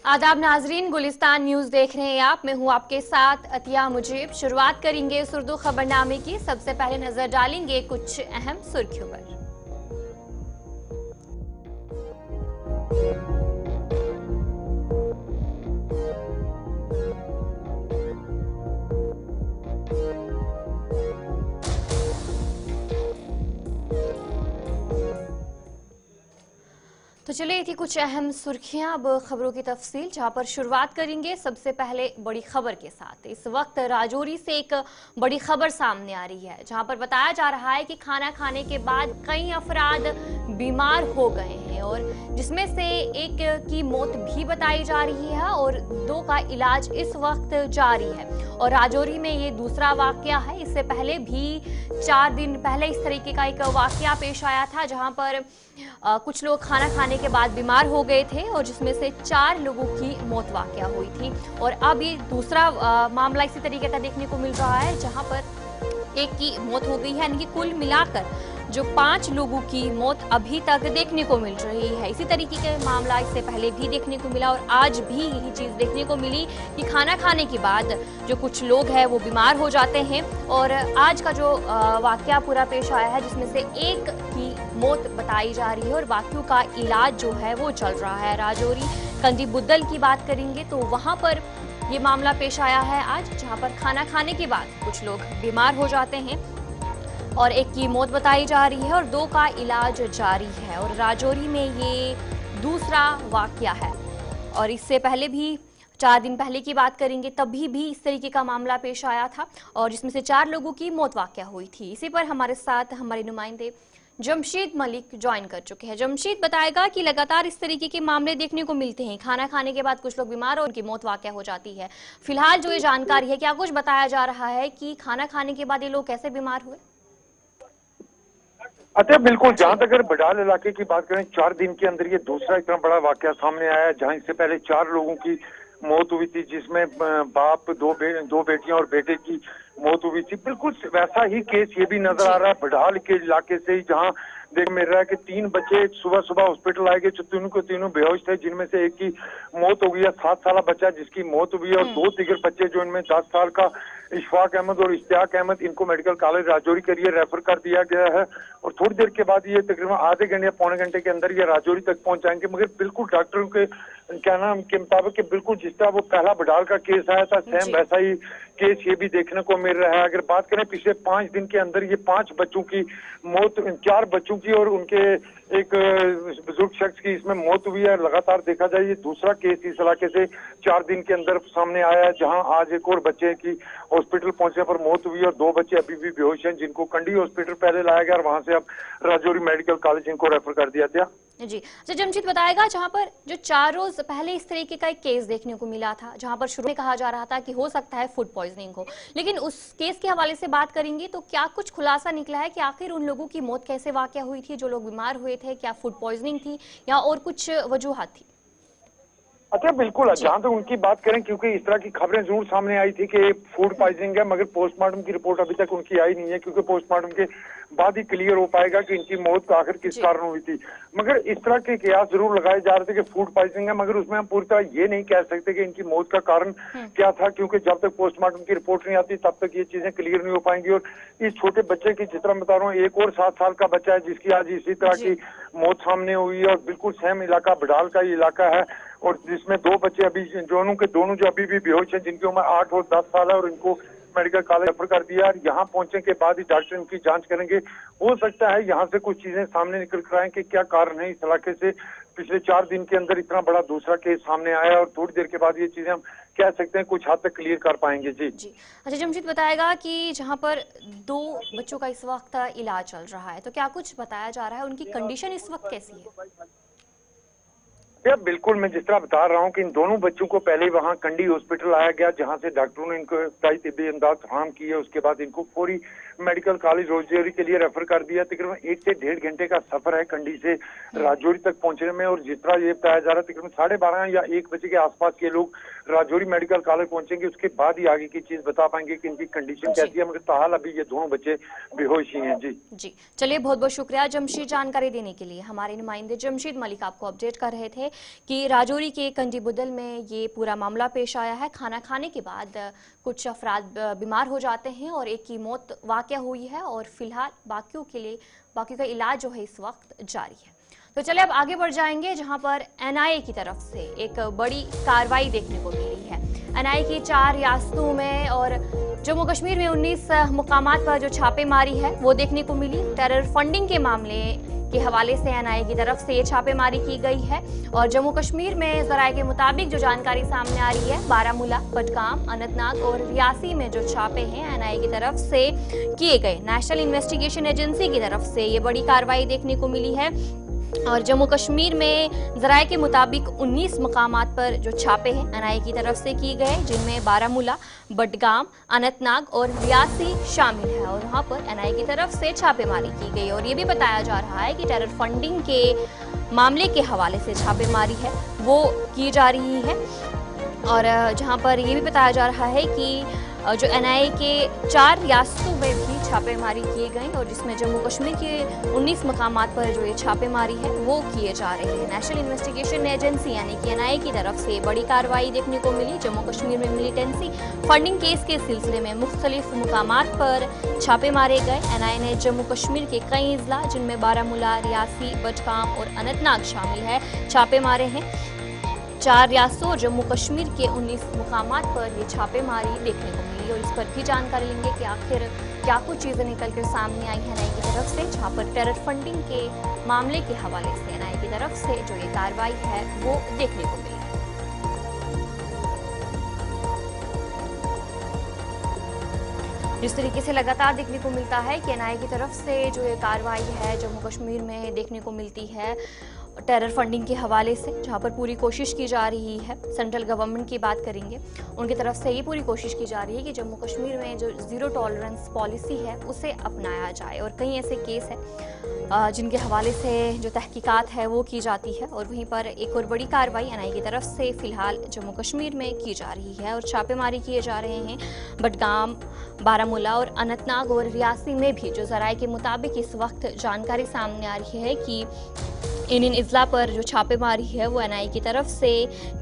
आदाब नाजरीन, गुलिस्तान न्यूज देख रहे हैं आप। मैं हूं आपके साथ अतिया मुजीब। शुरुआत करेंगे इस उर्दू खबरनामे की। सबसे पहले नजर डालेंगे कुछ अहम सुर्खियों पर। तो चलिए थी कुछ अहम सुर्खियां, अब खबरों की तफसील, जहां पर शुरुआत करेंगे सबसे पहले बड़ी खबर के साथ। इस वक्त राजौरी से एक बड़ी खबर सामने आ रही है, जहां पर बताया जा रहा है कि खाना खाने के बाद कई अफराद बीमार हो गए हैं और जिसमें से एक की मौत भी बताई जा रही है और 2 का इलाज इस वक्त जारी है। और राजौरी में ये दूसरा वाकया है। इससे पहले भी 4 दिन पहले इस तरीके का एक वाकया पेश आया था, जहां पर कुछ लोग खाना खाने के बाद बीमार हो गए थे और जिसमें से 4 लोगों की मौत वाकया हुई थी। और अब ये दूसरा मामला इसी तरीके का देखने को मिल रहा है, जहां पर एक की मौत हो गई है। यानी कि कुल मिलाकर जो 5 लोगों की मौत अभी तक देखने को मिल रही है। इसी तरीके का मामला इससे पहले भी देखने को मिला और आज भी यही चीज देखने को मिली कि खाना खाने के बाद जो कुछ लोग हैं वो बीमार हो जाते हैं। और आज का जो वाकया पूरा पेश आया है, जिसमें से एक की मौत बताई जा रही है और बाकियों का इलाज जो है वो चल रहा है। राजौरी कंदी बुद्दल की बात करेंगे तो वहां पर ये मामला पेश आया है आज, जहां पर खाना खाने के बाद कुछ लोग बीमार हो जाते हैं और एक की मौत बताई जा रही है और 2 का इलाज जारी है। और राजौरी में ये दूसरा वाकया है। और इससे पहले भी 4 दिन पहले की बात करेंगे, तभी भी इस तरीके का मामला पेश आया था और जिसमें से 4 लोगों की मौत वाकया हुई थी। इसी पर हमारे साथ हमारे नुमाइंदे जमशीद मलिक ज्वाइन कर चुके हैं। जमशीद बताएगा कि लगातार इस तरीके के मामले देखने को मिलते हैं, खाना खाने के बाद कुछ लोग बीमार और उनकी मौत वाकया हो जाती है। फिलहाल जो ये जानकारी है, क्या कुछ बताया जा रहा है कि खाना खाने के बाद ये लोग कैसे बीमार हुए? अच्छा, बिल्कुल। जहां तक अगर बडाल इलाके की बात करें, 4 दिन के अंदर ये दूसरा इतना बड़ा वाकया सामने आया है, जहां इससे पहले 4 लोगों की मौत हुई थी, जिसमें बाप, 2 बेटियां और बेटे की मौत हुई थी। बिल्कुल वैसा ही केस ये भी नजर आ रहा है बडाल के इलाके से ही, जहां देख मिल रहा है कि 3 बच्चे सुबह सुबह हॉस्पिटल आए गए, जो तीनों बेहोश थे, जिनमें से एक की मौत हो गई है। 7 साल बच्चा जिसकी मौत हुई है और 2 दिगर बच्चे जो इनमें 10 साल का इशफाक अहमद और इश्तियाक अहमद, इनको मेडिकल कॉलेज राजौरी के लिए रेफर कर दिया गया है। और थोड़ी देर के बाद ये तकरीबन आधे घंटे या पौने घंटे के अंदर ये राजौरी तक पहुंच जाएंगे। मगर बिल्कुल डॉक्टरों के कहना के मुताबिक कि बिल्कुल जिस तरह वो पहला बडाल का केस आया था, सेम वैसा ही केस ये भी देखने को मिल रहा है। अगर बात करें पिछले 5 दिन के अंदर ये 5 बच्चों की मौत, 4 बच्चों की और उनके एक बुजुर्ग शख्स की इसमें मौत हुई है। लगातार देखा जाए ये दूसरा केस इस इलाके से 4 दिन के अंदर सामने आया है, जहां आज एक और बच्चे की हॉस्पिटल पहुंचने पर मौत हुई है और 2 बच्चे अभी भी बेहोश हैं, जिनको कंडी हॉस्पिटल पहले लाया गया और वहां से अब राजौरी मेडिकल कॉलेज इनको रेफर कर दिया गया। जी, तो जमशीद बताएगा, जहां पर जो 4 रोज पहले इस तरीके का एक केस देखने को मिला था, जहां पर शुरू में कहा जा रहा था कि हो सकता है फूड पॉइजनिंग हो, लेकिन उस केस के हवाले से बात करेंगे तो क्या कुछ खुलासा निकला है कि आखिर उन लोगों की मौत कैसे वाकया हुई थी, जो लोग बीमार हुए थे? क्या फूड पॉइजनिंग थी या और कुछ वजूहात थी? अच्छा, बिल्कुल। जहां तक उनकी बात करें, क्योंकि इस तरह की खबरें जरूर सामने आई थी कि फूड पॉइजनिंग है, मगर पोस्टमार्टम की रिपोर्ट अभी तक उनकी आई नहीं है, क्योंकि पोस्टमार्टम के बाद ही क्लियर हो पाएगा कि इनकी मौत आखिर किस कारण हुई थी। मगर इस तरह के कयास जरूर लगाए जा रहे थे कि फूड पॉइजनिंग है, मगर उसमें हम पूरी तरह ये नहीं कह सकते कि इनकी मौत का कारण क्या था, क्योंकि जब तक पोस्टमार्टम की रिपोर्ट नहीं आती तब तक ये चीजें क्लियर नहीं हो पाएंगी। और इस छोटे बच्चे की, जिस तरह बता रहा हूँ, एक और 7 साल का बच्चा है जिसकी आज इसी तरह की मौत सामने हुई है। और बिल्कुल सेम इलाका बडाल का ही इलाका है और जिसमें 2 बच्चे अभी दोनों जो अभी भी बेहोश हैं, जिनकी उम्र 8 और 10 साल है, और इनको मेडिकल कॉलेज रेफर कर दिया। और यहाँ पहुंचने के बाद ही डॉक्टर इनकी जांच करेंगे। हो सकता है यहाँ से कुछ चीजें सामने निकल कर आए कि क्या कारण है इस इलाके से पिछले 4 दिन के अंदर इतना बड़ा दूसरा केस सामने आया, और थोड़ी देर के बाद ये चीजें हम कह सकते हैं कुछ हद तक क्लियर कर पाएंगे। जी जी, अच्छा जमशीद बताएगा कि जहां पर 2 बच्चों का इस वक्त इलाज चल रहा है, तो क्या कुछ बताया जा रहा है, उनकी कंडीशन इस वक्त कैसी है? बिल्कुल, मैं जिस तरह बता रहा हूँ कि इन दोनों बच्चों को पहले वहाँ कंडी हॉस्पिटल लाया गया, जहाँ से डॉक्टरों ने इनको तिब्बी इमदाद फराहम की है। उसके बाद इनको फौरी मेडिकल कॉलेज राजौरी के लिए रेफर कर दिया। तकरीबन 1 से 1.5 घंटे का सफर है कंडी से राजौरी तक पहुंचने में। और जिस तरह ये बताया जा रहा है, तकरीबन 12:30 या 1 बजे के आसपास के लोग राजौरी मेडिकल कॉलेज पहुंचेंगे। उसके बाद ही आगे की चीज बता पाएंगे कि इनकी कंडीशन कैसी है, मगर ताहाल अभी ये दोनों बच्चे बेहोश ही हैं। जी, चलिए बहुत बहुत शुक्रिया जमशीद जानकारी देने के लिए। हमारे नुमाइंदे जमशीद मलिक आपको अपडेट कर रहे थे। कि राजौरी के कंडीबुदल में ये पूरा मामला पेश आया है। खाना खाने के बाद कुछ अफराद बीमार हो जाते हैं और एक की मौत वाक़या हुई है और फिलहाल बाकियों का इलाज जो है इस वक्त जारी है। तो चले अब आगे बढ़ जाएंगे, जहां पर एनआईए की तरफ से एक बड़ी कार्रवाई देखने को मिली है। एनआईए की 4 रियासतों में और जम्मू कश्मीर में 19 मुकामात पर जो छापेमारी है वो देखने को मिली। टेरर फंडिंग के मामले के हवाले से एनआईए की तरफ से छापेमारी की गई है और जम्मू कश्मीर में जराये के मुताबिक जो जानकारी सामने आ रही है, बारामूला, बडगाम, अनंतनाग और रियासी में जो छापे हैं एनआईए की तरफ से किए गए। नेशनल इन्वेस्टिगेशन एजेंसी की तरफ से ये बड़ी कार्रवाई देखने को मिली है और जम्मू कश्मीर में जराये के मुताबिक 19 मकामात पर जो छापे हैं एनआईए की तरफ से किए गए, जिनमें बारामूला, बडगाम, अनंतनाग और रियासी शामिल है और वहां पर एनआईए की तरफ से छापेमारी की गई। और ये भी बताया जा रहा है कि टेरर फंडिंग के मामले के हवाले से छापेमारी है वो की जा रही है और जहां पर ये भी बताया जा रहा है कि जो एनआईए के 4 रियासतों में भी छापेमारी किए गए और जिसमें जम्मू कश्मीर के 19 मकामात पर जो ये छापेमारी है वो किए जा रहे हैं। नेशनल इन्वेस्टिगेशन एजेंसी यानी कि एनआईए की तरफ से बड़ी कार्रवाई देखने को मिली। जम्मू कश्मीर में मिलिटेंसी फंडिंग केस के सिलसिले में मुख्तलिफ मुकामात पर छापे मारे गए। एनआईए ने जम्मू कश्मीर के कई अजला, जिनमें बारामूला, रियासी, बडगाम और अनंतनाग शामिल है, छापे मारे हैं। 4 रियासतों और जम्मू कश्मीर के 19 मुकामात पर ये छापेमारी देखने को मिली और इस पर भी जानकारी लेंगे कि आखिर क्या कुछ चीजें निकल कर सामने आई है एनआईए की तरफ से, जहां पर टेरर फंडिंग के मामले के हवाले से एनआईए की तरफ से जो ये कार्रवाई है वो देखने को मिली। जिस तरीके से लगातार देखने को मिलता है कि एनआईए की तरफ से जो ये कार्रवाई है जम्मू कश्मीर में देखने को मिलती है टेरर फंडिंग के हवाले से, जहां पर पूरी कोशिश की जा रही है। सेंट्रल गवर्नमेंट की बात करेंगे, उनकी तरफ से ये पूरी कोशिश की जा रही है कि जम्मू कश्मीर में जो जीरो टॉलरेंस पॉलिसी है उसे अपनाया जाए और कई ऐसे केस हैं जिनके हवाले से जो तहकीकात है वो की जाती है। और वहीं पर एक और बड़ी कार्रवाई एनआईए की तरफ से फिलहाल जम्मू कश्मीर में की जा रही है और छापेमारी किए जा रहे हैं बडगाम, बारामूला और अनंतनाग और रियासी में भी। जो जराये के मुताबिक इस वक्त जानकारी सामने आ रही है कि इन इजला पर जो छापेमारी है वो एनआईए की तरफ से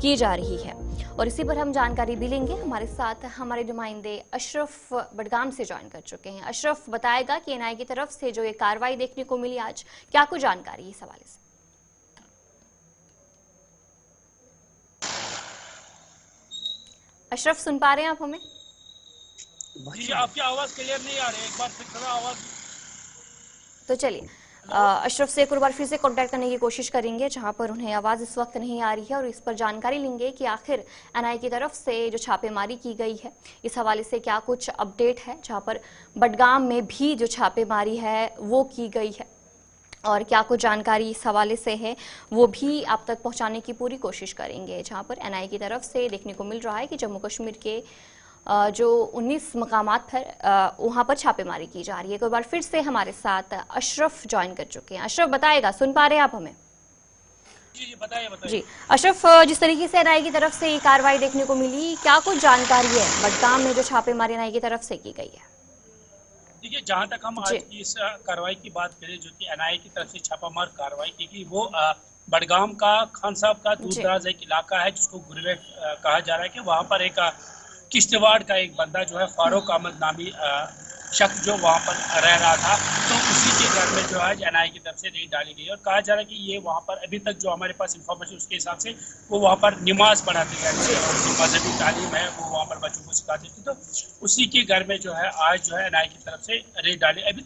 की जा रही है और इसी पर हम जानकारी भी लेंगे। हमारे साथ हमारे नुमाइंदे अशरफ बडगाम से ज्वाइन कर चुके हैं। अशरफ बताएगा कि एनआईए की तरफ से जो ये कार्रवाई देखने को मिली आज, क्या कुछ जानकारी इस हवाले से? अशरफ, सुन पा रहे हैं आप हमें? जी, आपकी आवाज क्लियर नहीं आ रही है, एक बार फिर थोड़ा आवाज। तो चलिए अशरफ से एक बार फिर से कांटेक्ट करने की कोशिश करेंगे, जहां पर उन्हें आवाज़ इस वक्त नहीं आ रही है और इस पर जानकारी लेंगे कि आखिर एनआईए की तरफ से जो छापेमारी की गई है इस हवाले से क्या कुछ अपडेट है, जहां पर बडगाम में भी जो छापेमारी है वो की गई है और क्या कुछ जानकारी इस हवाले से है वो भी आप तक पहुंचाने की पूरी कोशिश करेंगे। जहां पर एनआईए की तरफ से देखने को मिल रहा है कि जम्मू कश्मीर के जो 19 मकामात पर वहां पर छापेमारी की जा रही है। एक बार फिर से हमारे साथ अशरफ ज्वाइन कर चुके हैं। अशरफ बताएगा, सुन पा रहे हैं आप हमें? जी, बताइए। जी अशरफ, जिस तरीके से एनआईए की तरफ से ये कार्रवाई देखने को मिली, क्या कुछ जानकारी है बडगाम में जो छापेमारी एनआईए की तरफ से की गई है? देखिए, जहां तक हम आज की इस कार्रवाई की बात करें जो कि एनआईए की तरफ से छापामार कार्रवाई की गई, वो बडगाम का खान साहब का दूर दराज एक इलाका है जिसको गुरवेट कहा जा रहा है कि वहाँ पर एक किश्तवाड़ का एक बंदा जो है फारूक अहमद नामी शख्स जो वहाँ पर रह रहा था, तो उसी के घर में जो है एनआईए की तरफ से रेड डाली गई और कहा जा रहा है कि ये वहाँ पर अभी तक जो हमारे पास इंफॉर्मेशन उसके हिसाब से वो वहाँ पर नमाज पढ़ाते थे और जो मजहबी तालीम है वो वहाँ पर बच्चों को सिखाते थे। तो उसी के घर में जो है आज जो है एनआईए की तरफ से रेड डाली। अभी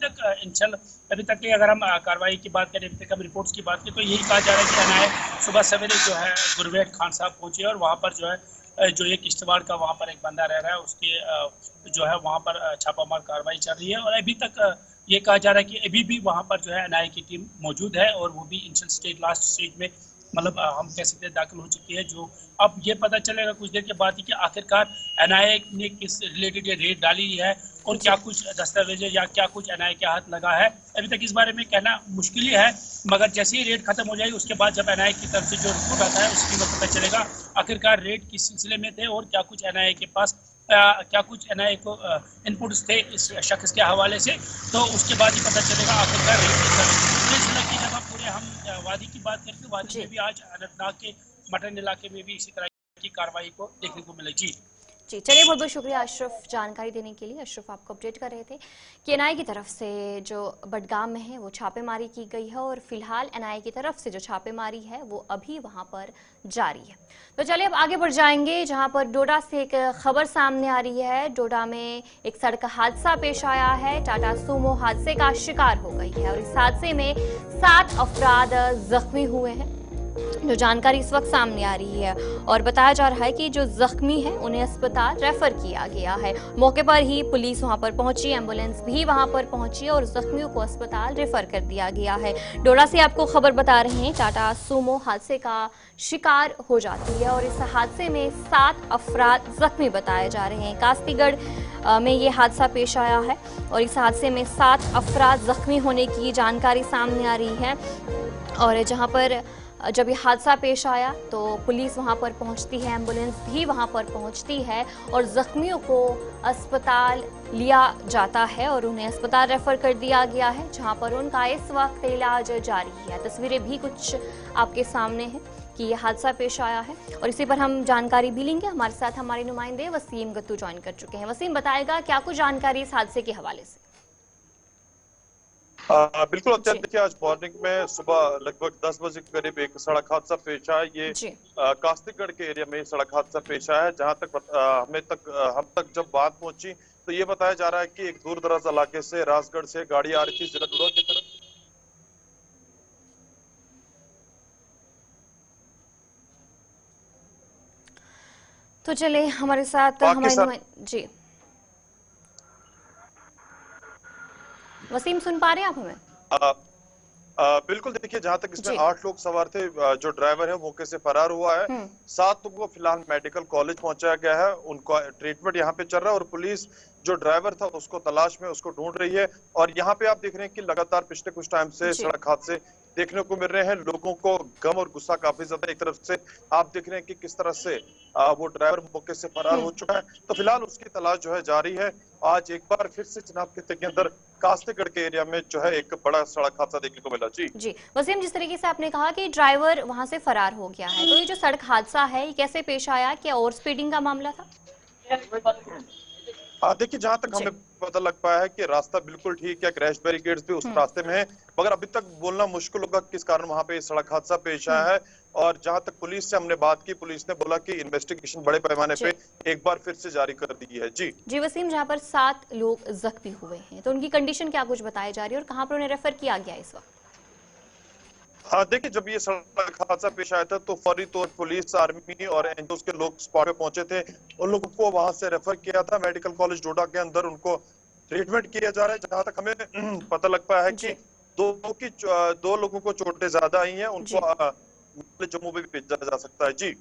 तक की अगर हम कार्रवाई की बात करें, अभी तक हम रिपोर्ट्स की बात करें तो यही कहा जा रहा है कि एनआईए सुबह सवेरे जो है गुरवेट खान साहब पहुँचे और वहाँ पर जो है जो एक किश्तवाड़ का वहाँ पर एक बंदा रह रहा है उसके जो है वहाँ पर छापामार कार्रवाई चल रही है और अभी तक ये कहा जा रहा है कि अभी भी वहाँ पर जो है एनआईए की टीम मौजूद है और वो भी इनिशियल स्टेज, लास्ट स्टेज में मतलब हम कह सकते हैं दाखिल हो चुकी है। जो अब ये पता चलेगा कुछ देर के बाद ही कि आखिरकार एनआईए ने किस रिलेटेड ये रेड डाली है और क्या कुछ दस्तावेज या क्या कुछ एनआईए के हाथ लगा है। अभी तक इस बारे में कहना मुश्किल ही है, मगर जैसे ही रेड खत्म हो जाएगी उसके बाद जब एनआईए की तरफ से जो रिपोर्ट आता है उसकी में पता चलेगा आखिरकार रेड किस सिलसिले में थे और क्या कुछ एनआईए के पास क्या कुछ एनआईए को इनपुट्स थे इस शख्स के हवाले से, तो उसके बाद ही पता चलेगा आखिरकार रेड की तरफ। जब हम पूरे हम वादी की बात करें तो वादी में भी आज अनंतनाग के मटन इलाके में भी इसी तरह की कार्रवाई को देखने को मिली। जी चलिए, बहुत बहुत शुक्रिया अशरफ जानकारी देने के लिए। अशरफ आपको अपडेट कर रहे थे कि एनआईए की तरफ से जो बडगाम में है वो छापेमारी की गई है और फिलहाल एनआईए की तरफ से जो छापेमारी है वो अभी वहां पर जारी है। तो चलिए अब आगे बढ़ जाएंगे, जहां पर डोडा से एक खबर सामने आ रही है। डोडा में एक सड़क हादसा पेश आया है। टाटा सूमो हादसे का शिकार हो गई है और इस हादसे में 7 अफराद जख्मी हुए हैं। जो जानकारी इस वक्त सामने आ रही है और बताया जा रहा है कि जो जख्मी हैं उन्हें अस्पताल रेफर किया गया है। मौके पर ही पुलिस वहां पर पहुंची, एम्बुलेंस भी वहां पर पहुंची और जख्मियों को अस्पताल रेफर कर दिया गया है। डोडा से आपको खबर बता रहे हैं, टाटा सूमो हादसे का शिकार हो जाती है और इस हादसे में 7 अफराद जख्मी बताए जा रहे हैं। कास्तीगढ़ में ये हादसा पेश आया है और इस हादसे में 7 अफराद जख्मी होने की जानकारी सामने आ रही है। और जहां पर जब ये हादसा पेश आया तो पुलिस वहां पर पहुंचती है, एम्बुलेंस भी वहां पर पहुंचती है और जख्मियों को अस्पताल लिया जाता है और उन्हें अस्पताल रेफर कर दिया गया है, जहां पर उनका इस वक्त इलाज जारी है। तस्वीरें भी कुछ आपके सामने हैं कि ये हादसा पेश आया है और इसी पर हम जानकारी भी लेंगे। हमारे साथ हमारे नुमाइंदे वसीम गत्तू ज्वाइन कर चुके हैं। वसीम, बताएगा क्या कुछ जानकारी इस हादसे के हवाले से? बिल्कुल अत्यंत, देखिए आज मॉर्निंग में सुबह लगभग 10 बजे के करीब एक सड़क हादसा पेश आया। ये कास्तीगढ़ के एरिया में सड़क हादसा पेश आया है। जहां तक हम तक जब बात पहुंची तो ये बताया जा रहा है कि एक दूर दराज इलाके से राजगढ़ से गाड़ी आ रही थी जिला डोडा की तरफ। तो चले हमारे साथ हमारे जी वसीम, सुन पा रहे हैं आप हमें? बिल्कुल, देखिए जहां तक इसमें 8 लोग सवार थे। जो ड्राइवर है मौके से फरार हुआ है। 7 लोगों को फिलहाल मेडिकल कॉलेज पहुंचाया गया है, उनका ट्रीटमेंट यहाँ पे चल रहा है और पुलिस जो ड्राइवर था उसको तलाश में उसको ढूंढ रही है। और यहाँ पे आप देख रहे हैं कि लगातार पिछले कुछ टाइम से सड़क हादसे देखने को मिल रहे हैं। लोगों को गम और गुस्सा काफी ज्यादा। एक तरफ से आप देख रहे हैं कि किस तरह से वो ड्राइवर मौके से फरार हो चुका है, तो फिलहाल उसकी तलाश जो है जारी है। आज एक बार फिर से जनाब के अंदर कास्तीगढ़ के एरिया में जो है एक बड़ा सड़क हादसा देखने को मिला। जी वसीम, जिस तरीके से आपने कहा कि ड्राइवर वहां से फरार हो गया है, तो ये जो सड़क हादसा है ये कैसे पेश आया? क्या ओवर स्पीडिंग का मामला था? देखिए जहां तक हमें पता लग पाया है कि रास्ता बिल्कुल ठीक है, क्रैश बैरिकेड्स भी उस रास्ते में है, मगर अभी तक बोलना मुश्किल होगा किस कारण वहां पे सड़क हादसा पेश आया है। और जहां तक पुलिस से हमने बात की, पुलिस ने बोला कि इन्वेस्टिगेशन बड़े पैमाने पे एक बार फिर से जारी कर दी है। जी वसीम, जहां पर 7 लोग जख्मी हुए हैं तो उनकी कंडीशन क्या कुछ बताई जा रही है और कहां पर उन्हें रेफर किया गया इस वक्त? देखिए जब ये सड़क हादसा पेश आया था तो फौरी तौर पुलिस, आर्मी और एनजीओ के लोग स्पॉट पे पहुंचे थे। उन लोगों को वहां से रेफर किया था मेडिकल कॉलेज डोडा के अंदर, उनको ट्रीटमेंट किया जा रहा है। जहां तक हमें पता लग पाया है कि 2 लोगों को चोटें ज्यादा आई हैं, उनको जम्मू में भी भेजा जा सकता है। जी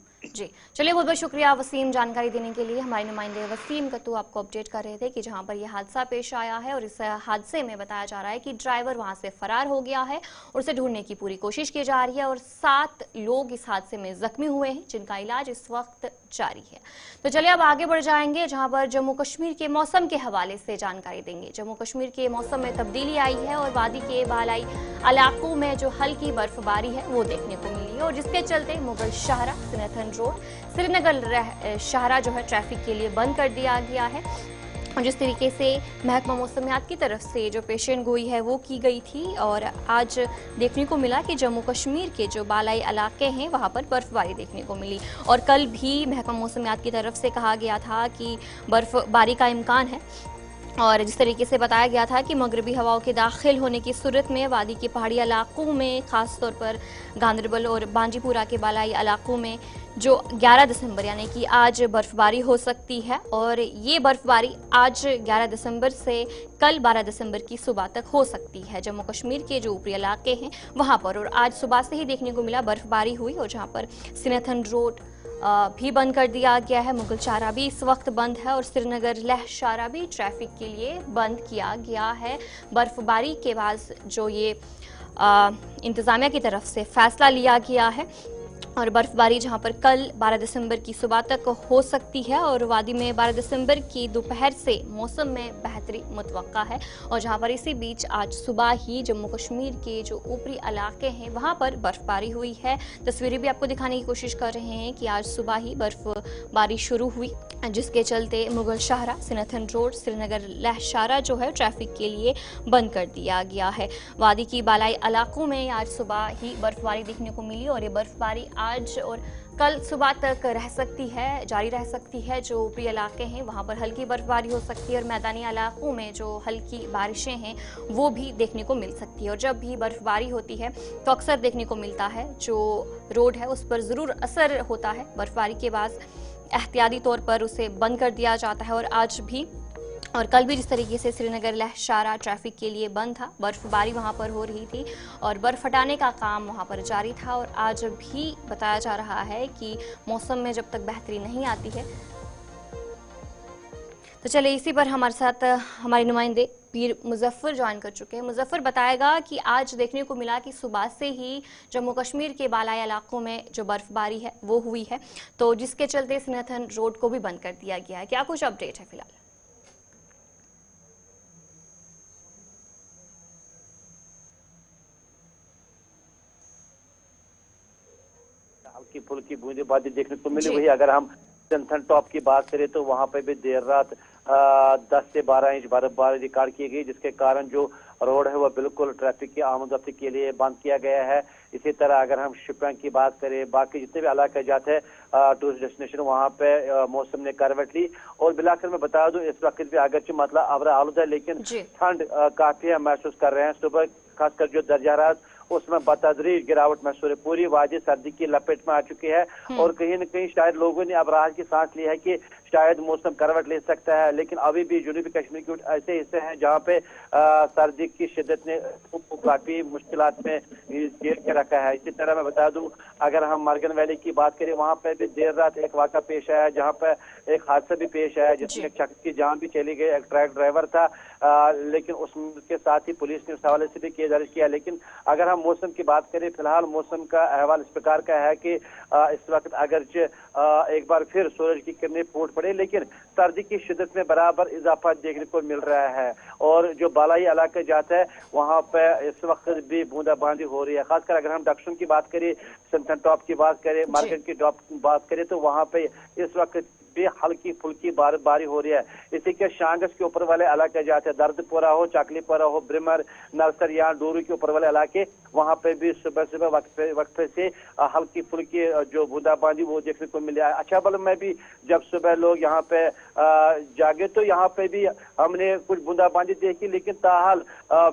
चलिए, बहुत बहुत शुक्रिया वसीम जानकारी देने के लिए। हमारे नुमाइंदे वसीम गत्तू आपको अपडेट कर रहे थे कि जहां पर यह हादसा पेश आया है और इस हादसे में बताया जा रहा है कि ड्राइवर वहां से फरार हो गया है और उसे ढूंढने की पूरी कोशिश की जा रही है और 7 लोग इस हादसे में जख्मी हुए हैं जिनका इलाज इस वक्त जारी है। तो चलिए अब आगे बढ़ जाएंगे, जहां पर जम्मू कश्मीर के मौसम के हवाले से जानकारी देंगे। जम्मू कश्मीर के मौसम में तब्दीली आई है और वादी के बालाई इलाकों में जो हल्की बर्फबारी है वो देखने को मिली है और जिसके चलते मुगल शाहरा, सिनेथन रोड, श्रीनगर शाहरा जो है ट्रैफिक के लिए बंद कर दिया गया है। और जिस तरीके से महकमा मौसमियात की तरफ से जो पेशन गोई है वो की गई थी और आज देखने को मिला कि जम्मू कश्मीर के जो बालाई इलाके हैं वहाँ पर बर्फबारी देखने को मिली। और कल भी महकमा मौसमियात की तरफ से कहा गया था कि बर्फबारी का इम्कान है और जिस तरीके से बताया गया था कि मगरबी हवाओं के दाखिल होने की सूरत में वादी के पहाड़ी इलाकों में, खास तौर पर गांदरबल और बांजीपुरा के बालाई इलाकों में जो 11 दिसंबर यानी कि आज बर्फबारी हो सकती है और ये बर्फबारी आज 11 दिसंबर से कल 12 दिसंबर की सुबह तक हो सकती है। जम्मू कश्मीर के जो ऊपरी इलाके हैं वहाँ पर और आज सुबह से ही देखने को मिला बर्फबारी हुई और जहाँ पर सिनेथन रोड भी बंद कर दिया गया है, मुगल शाहरा भी इस वक्त बंद है और श्रीनगर लह शाहरा भी ट्रैफिक के लिए बंद किया गया है। बर्फबारी के बाद जो ये इंतजामिया की तरफ से फैसला लिया गया है और बर्फबारी जहां पर कल 12 दिसंबर की सुबह तक हो सकती है और वादी में 12 दिसंबर की दोपहर से मौसम में बेहतरी बढ़ोतरी मुतवक्का है। और जहां पर इसी बीच आज सुबह ही जम्मू कश्मीर के जो ऊपरी इलाके हैं वहां पर बर्फबारी हुई है। तस्वीरें भी आपको दिखाने की कोशिश कर रहे हैं कि आज सुबह ही बर्फबारी शुरू हुई, जिसके चलते मुगल शाहरा, सिनथन रोड, श्रीनगर लहशारा जो है ट्रैफिक के लिए बंद कर दिया गया है। वादी की बालाई इलाकों में आज सुबह ही बर्फबारी देखने को मिली और ये बर्फबारी आज और कल सुबह तक रह सकती है, जारी रह सकती है। जो ऊपरी इलाके हैं वहां पर हल्की बर्फबारी हो सकती है और मैदानी इलाकों में जो हल्की बारिशें हैं वो भी देखने को मिल सकती है। और जब भी बर्फबारी होती है तो अक्सर देखने को मिलता है जो रोड है उस पर ज़रूर असर होता है। बर्फबारी के बाद एहतियाती तौर पर उसे बंद कर दिया जाता है और आज भी और कल भी जिस तरीके से श्रीनगर लहशारा ट्रैफिक के लिए बंद था, बर्फबारी वहां पर हो रही थी और बर्फ हटाने का काम वहां पर जारी था। और आज भी बताया जा रहा है कि मौसम में जब तक बेहतरी नहीं आती है तो चले इसी पर हमारे साथ हमारे नुमाइंदे पीर मुजफ्फर ज्वाइन कर चुके हैं। मुजफ्फर बताएगा कि आज देखने को मिला कि सुबह से ही जम्मू कश्मीर के बालाई इलाकों में जो बर्फबारी है वो हुई है, तो जिसके चलते सिनथन रोड को भी बंद कर दिया गया है। क्या कुछ अपडेट है फिलहाल? हल्की फुल्की बूंदेबांदी देखने को मिली। वही अगर हम सिनथन टॉप की बात करें तो वहां पे भी देर रात 10 से 12 इंच बर्फबारी रिकॉर्ड की गई, जिसके कारण जो रोड है वह बिल्कुल ट्रैफिक की आमदोरफ्ती के लिए बंद किया गया है। इसी तरह अगर हम शिपिंग की बात करें, बाकी जितने भी इलाके जाते हैं टूरिस्ट डेस्टिनेशन, वहाँ पे मौसम ने करवट ली। और बिलाकर मैं बता दूं इस वक्त भी अगरचे मतलब आबरा आलूदा है लेकिन ठंड काफी हम महसूस कर रहे हैं। सुबह खासकर जो दर्जारात उसमें बतदरीज गिरावट महसूस है। पूरी वादी सर्दी की लपेट में आ चुकी है और कहीं न कहीं शायद लोगों ने अब राहत की सांस ली है कि शायद मौसम करवट ले सकता है। लेकिन अभी भी जनूबी कश्मीर के ऐसे हिस्से हैं जहाँ पे सर्दी की शिद्दत ने काफी मुश्किलात में घेर के रखा है। इसी तरह मैं बता दूं अगर हम मार्गन वैली की बात करें, वहाँ पे भी देर रात एक वाक़ा पेश आया जहाँ पे एक हादसा भी पेश आया जिसमें एक शख्स की जान भी चली गई। एक ट्रक ड्राइवर था, लेकिन उसके साथ ही पुलिस ने उस हवाले से भी केस दर्ज किया। लेकिन अगर हम मौसम की बात करें, फिलहाल मौसम का अहवाल इस प्रकार का है कि इस वक्त अगरचे एक बार फिर सूरज की किरणें फूट पड़े लेकिन सर्दी की शिद्दत में बराबर इजाफा देखने को मिल रहा है। और जो बालाई इलाके जाता है वहाँ पे इस वक्त भी बूंदाबांदी हो रही है। खासकर अगर हम दक्षिण की बात करें, सिनथन टॉप की बात करें, मार्गन की टॉप बात करें तो वहाँ पे इस वक्त भी हल्की फुल्की बर्फबारी हो रही है। इसी के शांगस के ऊपर वाले इलाके जाते हैं, दर्दपुरा हो, चाकलीपुरा हो, ब्रिमर, नरसर या डोरू के ऊपर वाले इलाके, वहाँ पे भी सुबह सुबह वक्त से हल्की फुल्की जो बूंदाबांदी वो देखने को मिला है। अच्छा बल में भी जब सुबह लोग यहाँ पे जागे तो यहाँ पे भी हमने कुछ बूंदाबांदी देखी, लेकिन ताहाल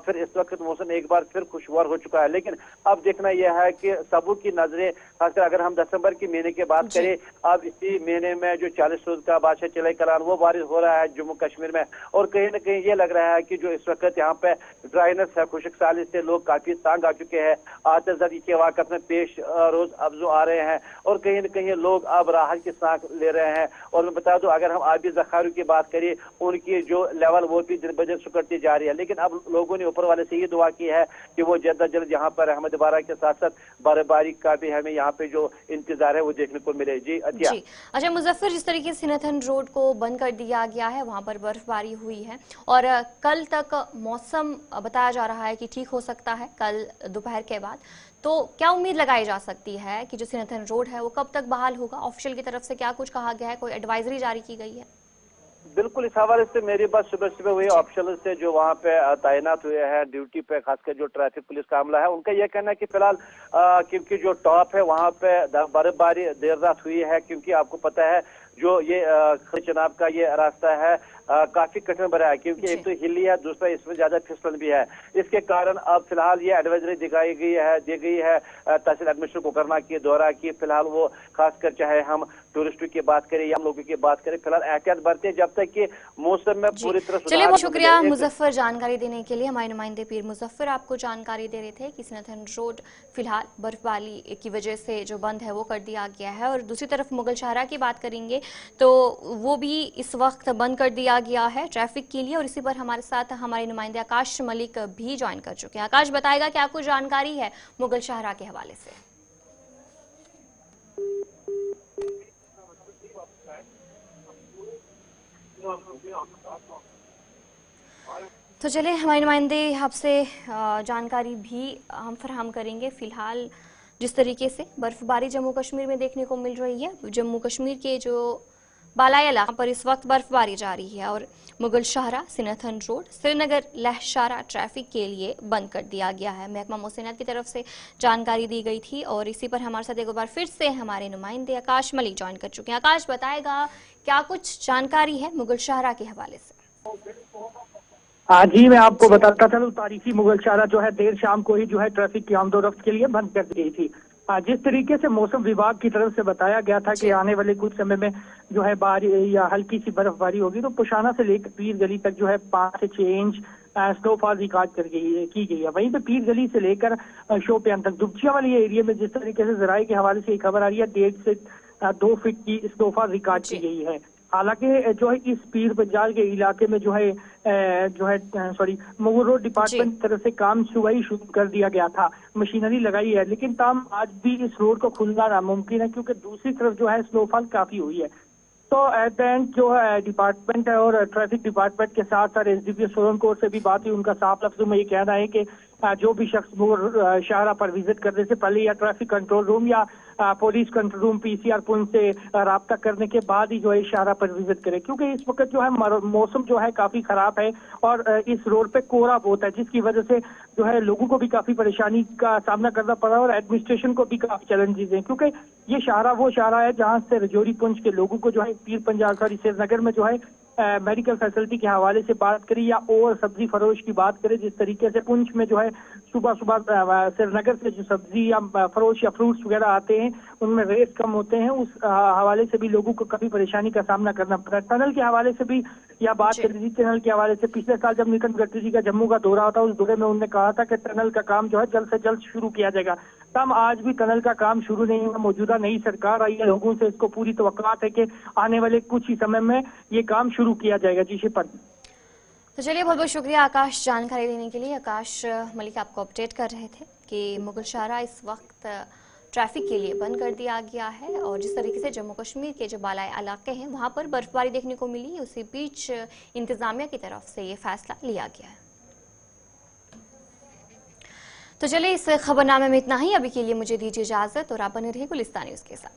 फिर इस वक्त मौसम एक बार फिर खुशगवार हो चुका है। लेकिन अब देखना यह है कि सबों की नजरें, खासकर अगर हम दिसंबर के महीने की बात करें, अब इसी महीने में जो 40 रोज का बादशाह चले कलान वो बारिश हो रहा है जम्मू कश्मीर में। और कहीं न कहीं ये लग रहा है कि जो इस वक्त यहाँ पे ड्राइनेस है, खुशक साली से लोग काफी तंग आ चुके हैं। आतिशबाजी के वाकत में पेश रोज अफजू आ रहे हैं और कहीं न कहीं लोग अब राहत की सांस ले रहे हैं। और मैं बता दूं अगर हम आबी जखारू की बात करें, उनकी जो लेवल वो भी दिन ब दिन सुकड़ती जा रही है। लेकिन अब लोगों ने ऊपर वाले से ये दुआ की है कि वो जल्द अज जल्द यहाँ पर रहमत बारा के साथ साथ बर्फबारी का भी हमें यहाँ पे जो इंतजार है वो देखने को मिले। जी अच्छा मुजफ्फर, जिस तरीके से सिनथन रोड को बंद कर दिया गया है, वहां पर बर्फबारी हुई है और कल तक मौसम बताया जा रहा है कि ठीक हो सकता है कल दोपहर के बाद, तो क्या उम्मीद लगाई जा सकती है कि जो सिनथन रोड है वो कब तक बहाल होगा? ऑफिशियल की तरफ से क्या कुछ कहा गया है, कोई एडवाइजरी जारी की गई है? बिल्कुल, इस हवाले से मेरी बात सुबह सुबह हुई ऑफिशियल से जो वहाँ पे तैनात हुए हैं ड्यूटी पे, खासकर जो ट्रैफिक पुलिस का अमला है, उनका यह कहना है कि फिलहाल क्योंकि जो टॉप है वहाँ पे बर्फबारी देर रात हुई है, क्योंकि आपको पता है जो ये चनाब का ये रास्ता है काफी कठिन भरा है, क्योंकि एक तो हिली है, दूसरा इसमें ज्यादा फिसलन भी है। इसके कारण अब फिलहाल ये एडवाइजरी दी गई है तहसील एडमिनिस्ट्रेटर कोकरना के दौरा की। फिलहाल वो खासकर चाहे हम टूरिस्टों की बात करें या लोगों की बात करें, फिलहाल एहतियात बरते जब तक कि मौसम में पूरी तरह सुधार। चलिए बहुत शुक्रिया मुजफ्फर जानकारी देने के लिए। हमारे नुमाइंदे पीर मुजफ्फर आपको जानकारी दे रहे थे कि सिनथन रोड फिलहाल बर्फबारी की वजह से जो बंद है वो कर दिया गया है। और दूसरी तरफ मुगल शाहरा की बात करेंगे तो वो भी इस वक्त बंद कर दिया गया है ट्रैफिक के लिए। और इसी पर हमारे साथ हमारे नुमाइंदे आकाश मलिक भी ज्वाइन कर चुके हैं। आकाश बताएगा क्या कुछ जानकारी है मुगल शाहरा के हवाले से? तो चले हमारे नुमाइंदे आपसे जानकारी भी हम फराहम करेंगे। फिलहाल जिस तरीके से बर्फबारी जम्मू कश्मीर में देखने को मिल रही है, जम्मू कश्मीर के जो बालाई इलाका पर इस वक्त बर्फबारी जारी है और मुगल शाहरा, सिनथन रोड, श्रीनगर लहशारा ट्रैफिक के लिए बंद कर दिया गया है। महकमा मौसमियात की तरफ से जानकारी दी गई थी और इसी पर हमारे साथ एक बार फिर से हमारे नुमाइंदे आकाश मलिक ज्वाइन कर चुके हैं। आकाश, बताएगा क्या कुछ जानकारी है मुगल शाहरा के हवाले से? हाँ जी, मैं आपको बताता चलूं, तारीखी मुगल शाहरा जो है देर शाम को ही जो है ट्रैफिक की आमदोरफ्त के लिए बंद कर दी गई थी। जिस तरीके से मौसम विभाग की तरफ से बताया गया था कि आने वाले कुछ समय में जो है बारिश या हल्की सी बर्फबारी होगी, तो पुशाना से लेकर पीर गली तक जो है 5 से 6 इंच स्नोफॉल रिकॉर्ड की गई है। वहीं पे पीर गली से लेकर शोपियान तक दुबचिया वाली एरिया में जिस तरीके से जराये के हवाले से एक खबर आ रही है, 1.5 से 2 फीट की स्नोफॉल रिकॉर्ड की गई है। हालांकि जो है इस पीर पंजाल के इलाके में जो है मुगल रोड डिपार्टमेंट की तरफ से काम सुबह शुरू कर दिया गया था, मशीनरी लगाई है, लेकिन ताम आज भी इस रोड को खुलना नामुमकिन है क्योंकि दूसरी तरफ जो है स्नोफॉल काफी हुई है। तो एट द एंड जो है डिपार्टमेंट है और ट्रैफिक डिपार्टमेंट के साथ साथ एसडीपीओ सोलनकोट से भी बात हुई। उनका साफ लफ्जों में ये कहना है कि जो भी शख्स मुगल शाहरा पर विजिट करने से पहले या ट्रैफिक कंट्रोल रूम या police control room PCR police से राब्ता करने के बाद ही जो है शाहरा पर विजिट करे, क्योंकि इस वक्त जो है मौसम जो है काफी खराब है और इस रोड पे कोहरा बहुत है, जिसकी वजह से जो है लोगों को भी काफी परेशानी का सामना करना पड़ा और एडमिनिस्ट्रेशन को भी काफी चैलेंजेस हैं, क्योंकि ये शाहरा वो शाहरा है जहां से रजौरी पुंछ के लोगों को जो है पीर पंजाल श्रीनगर में जो है मेडिकल फैसिलिटी के हवाले से बात करें या और सब्जी फरोश की बात करें, जिस तरीके से पुंछ में जो है सुबह सुबह श्रीनगर से जो सब्जी या फरोश या फ्रूट्स वगैरह आते हैं उनमें रेट कम होते हैं, उस हवाले से भी लोगों को काफी परेशानी का सामना करना पड़ा। टनल के हवाले से भी या बात कर रही थी, टनल के हवाले से पिछले साल जब नितिन गडकरी का जम्मू का दौरा था, उस दौरे में उन्होंने कहा था कि टनल का काम जो है जल्द से जल्द शुरू किया जाएगा। तब आज भी टनल का काम शुरू नहीं हुआ। मौजूदा नई सरकार आई है, लोगों से इसको पूरी तवक्कुआत है कि आने वाले कुछ ही समय में ये काम शुरू किया जाएगा। जी शिपन। तो चलिए, बहुत बहुत शुक्रिया आकाश जानकारी देने के लिए। आकाश मलिक आपको अपडेट कर रहे थे कि मुगल शाहरा इस वक्त ट्रैफिक के लिए बंद कर दिया गया है और जिस तरीके से जम्मू कश्मीर के जो बालाई इलाके हैं वहां पर बर्फबारी देखने को मिली, उसी बीच इंतजामिया की तरफ से ये फैसला लिया गया है। तो चलिए, इस खबरनामे में इतना ही। अभी के लिए मुझे दीजिए इजाजत और आप बने रहिए गुलिस्तान न्यूज़ के साथ।